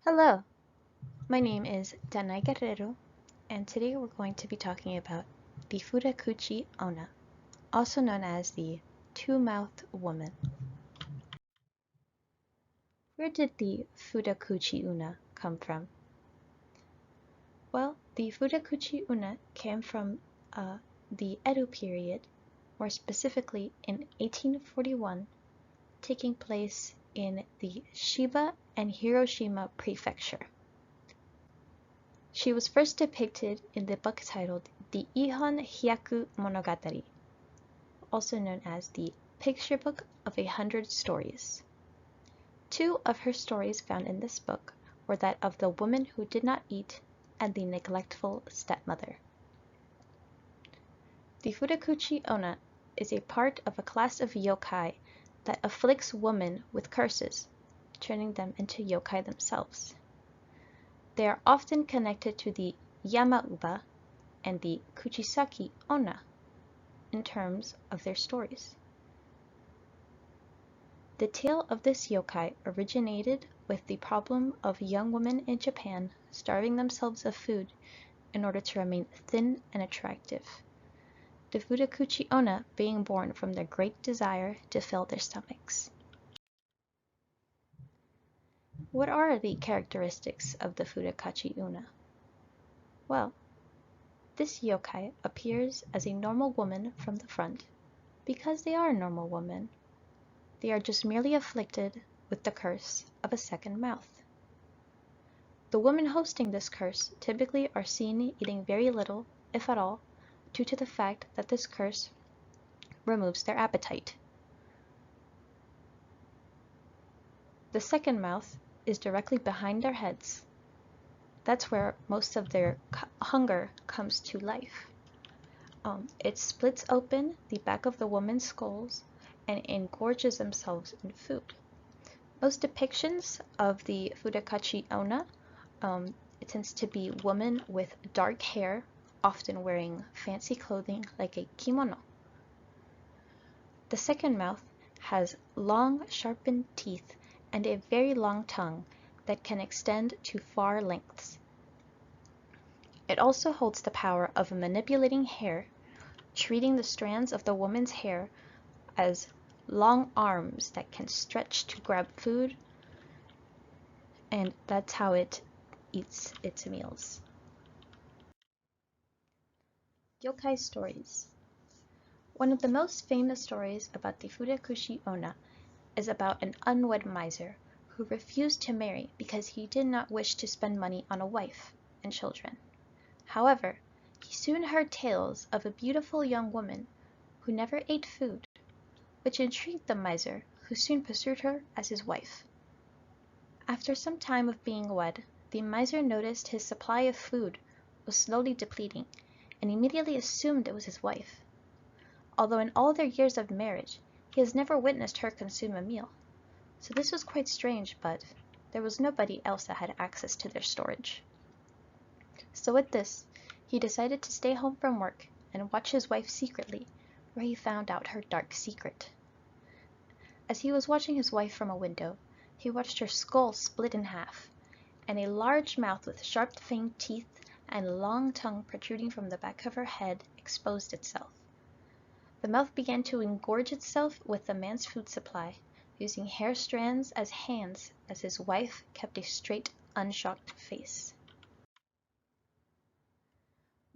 Hello, my name is Danai Guerrero, and today we're going to be talking about the Futakuchi Onna, also known as the Two-Mouthed Woman. Where did the Futakuchi Onna come from? Well, the Futakuchi Onna came from the Edo period, more specifically in 1841, taking place in the Shiba and Hiroshima prefecture. She was first depicted in the book titled The Ihon Hyaku Monogatari, also known as the Picture Book of 100 Stories. Two of her stories found in this book were that of the woman who did not eat and the neglectful stepmother. The Futakuchi Onna is a part of a class of yokai that afflicts women with curses, turning them into yokai themselves. They are often connected to the Yama-uba and the Kuchisaki Onna in terms of their stories. The tale of this yokai originated with the problem of young women in Japan starving themselves of food in order to remain thin and attractive, the Futakuchi Onna being born from their great desire to fill their stomachs. What are the characteristics of the Futakuchi Onna? Well, this yokai appears as a normal woman from the front because they are normal women. They are just merely afflicted with the curse of a second mouth. The women hosting this curse typically are seen eating very little, if at all, due to the fact that this curse removes their appetite. The second mouth is directly behind their heads. That's where most of their hunger comes to life. It splits open the back of the woman's skulls and engorges themselves in food. Most depictions of the Futakuchi Onna, it tends to be women with dark hair, often wearing fancy clothing like a kimono. The second mouth has long, sharpened teeth and a very long tongue that can extend to far lengths. It also holds the power of manipulating hair, treating the strands of the woman's hair as long arms that can stretch to grab food, and that's how it eats its meals. Yokai stories. One of the most famous stories about the Futakuchi Onna is about an unwed miser who refused to marry because he did not wish to spend money on a wife and children. However, he soon heard tales of a beautiful young woman who never ate food, which intrigued the miser, who soon pursued her as his wife. After some time of being wed, the miser noticed his supply of food was slowly depleting and immediately assumed it was his wife. Although in all their years of marriage, he has never witnessed her consume a meal. So this was quite strange, but there was nobody else that had access to their storage. So with this, he decided to stay home from work and watch his wife secretly, where he found out her dark secret. As he was watching his wife from a window, he watched her skull split in half, and a large mouth with sharp fanged teeth and a long tongue protruding from the back of her head exposed itself. The mouth began to engorge itself with the man's food supply, using hair strands as hands as his wife kept a straight, unshocked face.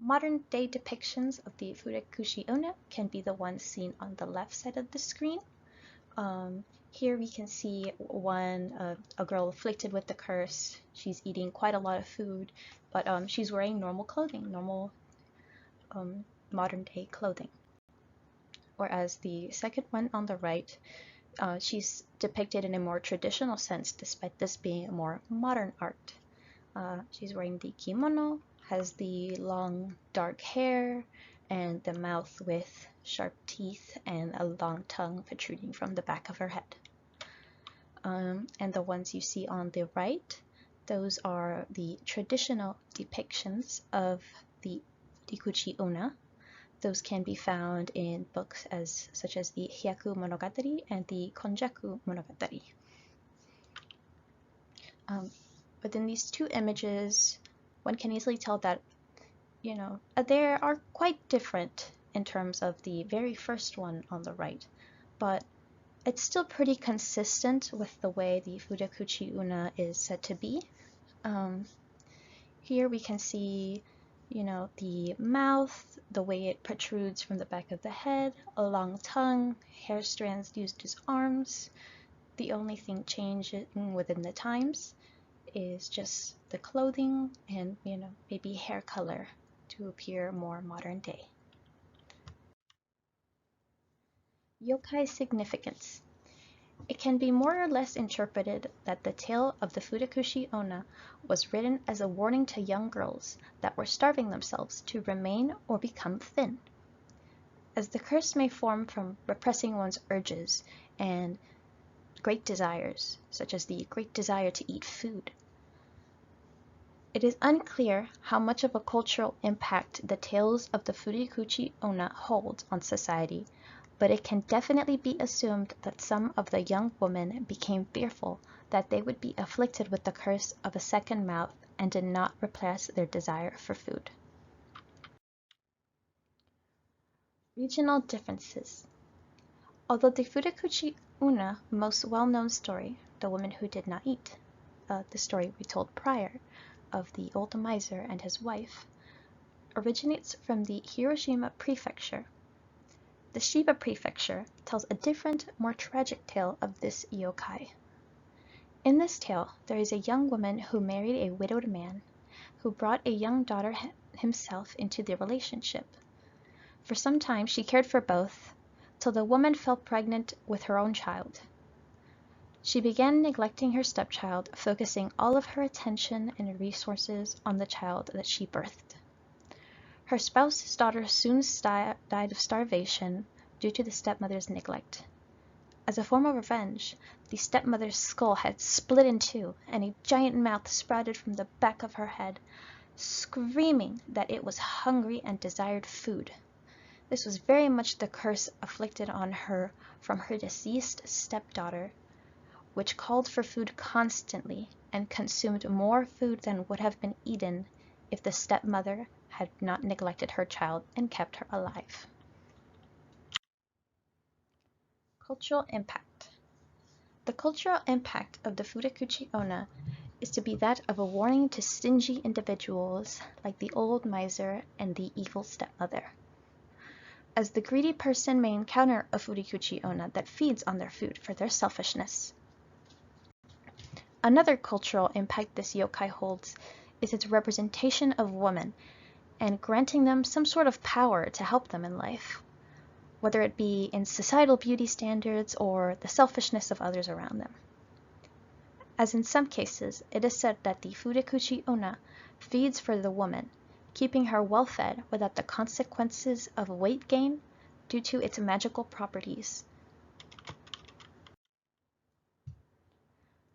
Modern-day depictions of the Futakuchi Onna can be the ones seen on the left side of the screen. Here we can see a girl afflicted with the curse. She's eating quite a lot of food, but she's wearing normal clothing, normal modern-day clothing. Whereas the second one on the right, she's depicted in a more traditional sense, despite this being a more modern art. She's wearing the kimono, has the long dark hair, and the mouth with sharp teeth and a long tongue protruding from the back of her head. And the ones you see on the right, those are the traditional depictions of the Futakuchi Onna. Those can be found in books such as the Hyaku Monogatari and the Konjaku Monogatari. within these two images, one can easily tell that, they are quite different in terms of the very first one on the right, but it's still pretty consistent with the way the Futakuchi Onna is said to be. Here we can see, the mouth, the way it protrudes from the back of the head, a long tongue, hair strands used as arms. The only thing changing within the times is just the clothing and, maybe hair color to appear more modern day. Yokai significance. It can be more or less interpreted that the tale of the Futakushi Onna was written as a warning to young girls that were starving themselves to remain or become thin. As the curse may form from repressing one's urges and great desires, such as the great desire to eat food. It is unclear how much of a cultural impact the tales of the Futakuchi Onna hold on society, but it can definitely be assumed that some of the young women became fearful that they would be afflicted with the curse of a second mouth and did not repress their desire for food. Regional differences. Although the Futakuchi Onna most well-known story, The Woman Who Did Not Eat, the story we told prior of the old miser and his wife, originates from the Hiroshima Prefecture. The Shiba Prefecture tells a different, more tragic tale of this yokai. In this tale, there is a young woman who married a widowed man, who brought a young daughter himself into the relationship. For some time she cared for both, till the woman fell pregnant with her own child. She began neglecting her stepchild, focusing all of her attention and resources on the child that she birthed. Her spouse's daughter soon died of starvation due to the stepmother's neglect. As a form of revenge, the stepmother's skull had split in two, and a giant mouth sprouted from the back of her head, screaming that it was hungry and desired food. This was very much the curse afflicted on her from her deceased stepdaughter, which called for food constantly and consumed more food than would have been eaten if the stepmother had not neglected her child and kept her alive. Cultural impact. The cultural impact of the Futakuchi Onna is to be that of a warning to stingy individuals like the old miser and the evil stepmother, as the greedy person may encounter a Futakuchi Onna that feeds on their food for their selfishness. Another cultural impact this yokai holds is its representation of women and granting them some sort of power to help them in life, whether it be in societal beauty standards or the selfishness of others around them. As in some cases, it is said that the Futakuchi Onna feeds for the woman, keeping her well fed without the consequences of weight gain due to its magical properties.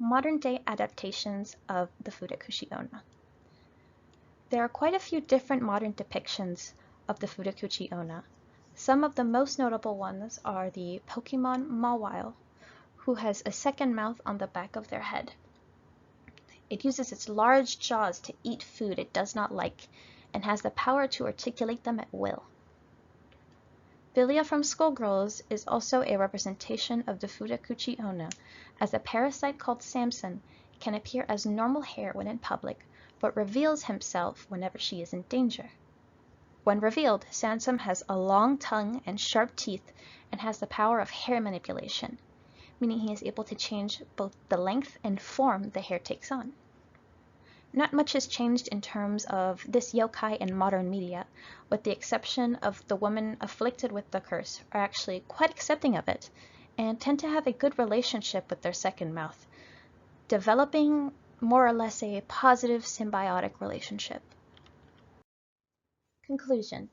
Modern-day adaptations of the Futakuchi Onna. There are quite a few different modern depictions of the Futakuchi Onna. Some of the most notable ones are the Pokemon Mawile, who has a second mouth on the back of their head. It uses its large jaws to eat food it does not like, and has the power to articulate them at will. Philia from Skullgirls is also a representation of the Futakuchi Onna, as a parasite called Samson can appear as normal hair when in public, but reveals himself whenever she is in danger. When revealed, Samson has a long tongue and sharp teeth and has the power of hair manipulation, meaning he is able to change both the length and form the hair takes on. Not much has changed in terms of this yokai in modern media, with the exception of the women afflicted with the curse are actually quite accepting of it and tend to have a good relationship with their second mouth, developing more or less a positive symbiotic relationship. Conclusion.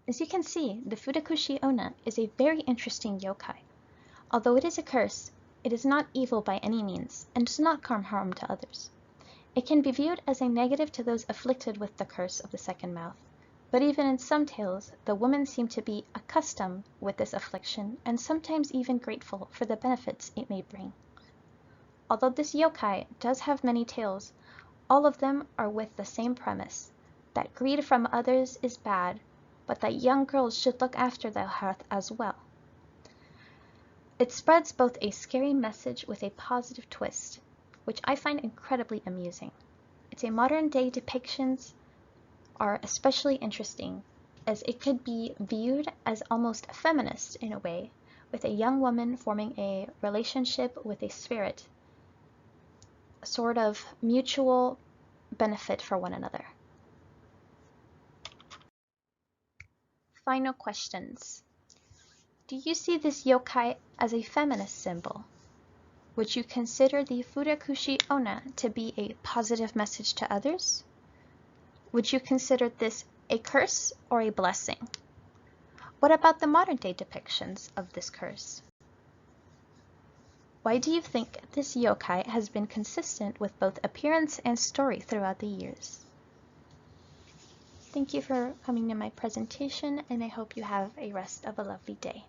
As you can see, the Futakushi Onna is a very interesting yokai. Although it is a curse, it is not evil by any means and does not cause harm to others. It can be viewed as a negative to those afflicted with the curse of the second mouth, but even in some tales, the women seem to be accustomed with this affliction and sometimes even grateful for the benefits it may bring. Although this yokai does have many tales, all of them are with the same premise, that greed from others is bad, but that young girls should look after their health as well. It spreads both a scary message with a positive twist, which I find incredibly amusing. Its modern-day depictions are especially interesting, as it could be viewed as almost feminist in a way, with a young woman forming a relationship with a spirit, a sort of mutual benefit for one another. Final questions. Do you see this yokai as a feminist symbol? Would you consider the Futakuchi Onna to be a positive message to others? Would you consider this a curse or a blessing? What about the modern-day depictions of this curse? Why do you think this yokai has been consistent with both appearance and story throughout the years? Thank you for coming to my presentation, and I hope you have a rest of a lovely day.